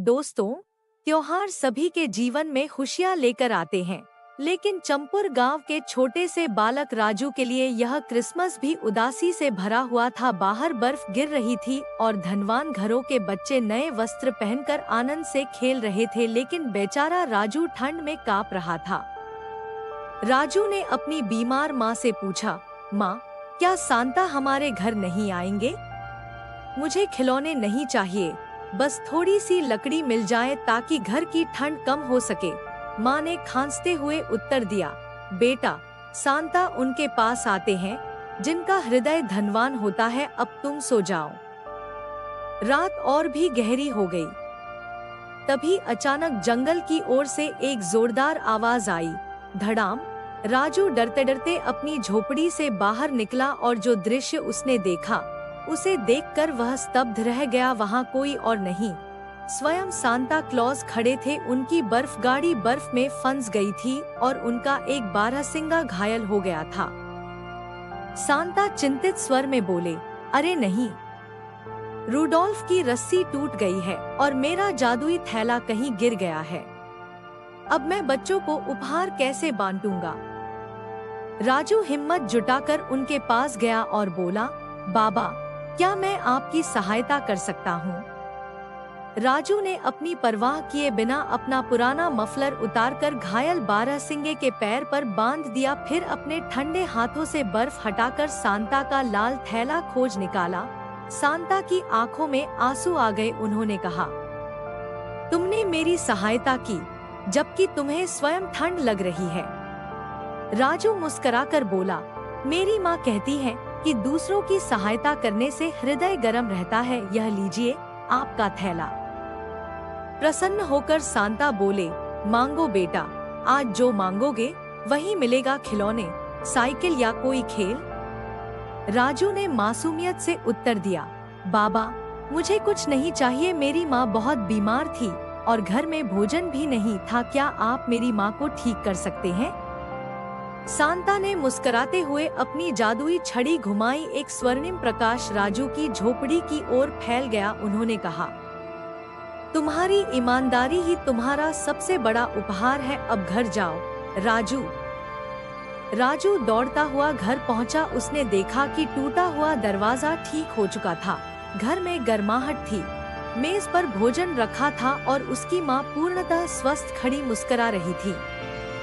दोस्तों, त्योहार सभी के जीवन में खुशियां लेकर आते हैं, लेकिन चंपुर गांव के छोटे से बालक राजू के लिए यह क्रिसमस भी उदासी से भरा हुआ था। बाहर बर्फ गिर रही थी और धनवान घरों के बच्चे नए वस्त्र पहनकर आनंद से खेल रहे थे, लेकिन बेचारा राजू ठंड में कांप रहा था। राजू ने अपनी बीमार माँ से पूछा, माँ, क्या सांता हमारे घर नहीं आएंगे? मुझे खिलौने नहीं चाहिए, बस थोड़ी सी लकड़ी मिल जाए ताकि घर की ठंड कम हो सके। माँ ने खांसते हुए उत्तर दिया, बेटा, सांता उनके पास आते हैं जिनका हृदय धनवान होता है, अब तुम सो जाओ। रात और भी गहरी हो गई। तभी अचानक जंगल की ओर से एक जोरदार आवाज आई, धड़ाम। राजू डरते डरते अपनी झोपड़ी से बाहर निकला और जो दृश्य उसने देखा उसे देखकर वह स्तब्ध रह गया। वहाँ कोई और नहीं, स्वयं सांता क्लॉज खड़े थे। उनकी बर्फ गाड़ी बर्फ में फंस गई थी और उनका एक बारहसिंगा घायल हो गया था। सांता चिंतित स्वर में बोले, अरे नहीं, रूडोल्फ की रस्सी टूट गई है और मेरा जादुई थैला कहीं गिर गया है। अब मैं बच्चों को उपहार कैसे बांटूंगा? राजू हिम्मत जुटाकर उनके पास गया और बोला, बाबा, क्या मैं आपकी सहायता कर सकता हूँ? राजू ने अपनी परवाह किए बिना अपना पुराना मफलर उतारकर घायल बारहसिंगे के पैर पर बांध दिया। फिर अपने ठंडे हाथों से बर्फ हटाकर सांता का लाल थैला खोज निकाला। सांता की आंखों में आंसू आ गए। उन्होंने कहा, तुमने मेरी सहायता की जबकि तुम्हें स्वयं ठंड लग रही है। राजू मुस्कुराकर बोला, मेरी माँ कहती है कि दूसरों की सहायता करने से हृदय गर्म रहता है। यह लीजिए आपका थैला। प्रसन्न होकर सांता बोले, मांगो बेटा, आज जो मांगोगे वही मिलेगा, खिलौने, साइकिल या कोई खेल। राजू ने मासूमियत से उत्तर दिया, बाबा, मुझे कुछ नहीं चाहिए। मेरी माँ बहुत बीमार थी और घर में भोजन भी नहीं था। क्या आप मेरी माँ को ठीक कर सकते हैं? सांता ने मुस्कुराते हुए अपनी जादुई छड़ी घुमाई। एक स्वर्णिम प्रकाश राजू की झोपड़ी की ओर फैल गया। उन्होंने कहा, तुम्हारी ईमानदारी ही तुम्हारा सबसे बड़ा उपहार है। अब घर जाओ। राजू दौड़ता हुआ घर पहुंचा। उसने देखा कि टूटा हुआ दरवाजा ठीक हो चुका था। घर में गर्माहट थी, मेज पर भोजन रखा था और उसकी माँ पूर्णतः स्वस्थ खड़ी मुस्कुरा रही थी।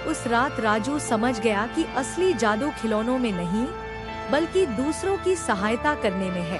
उस रात राजू समझ गया कि असली जादू खिलौनों में नहीं, बल्कि दूसरों की सहायता करने में है।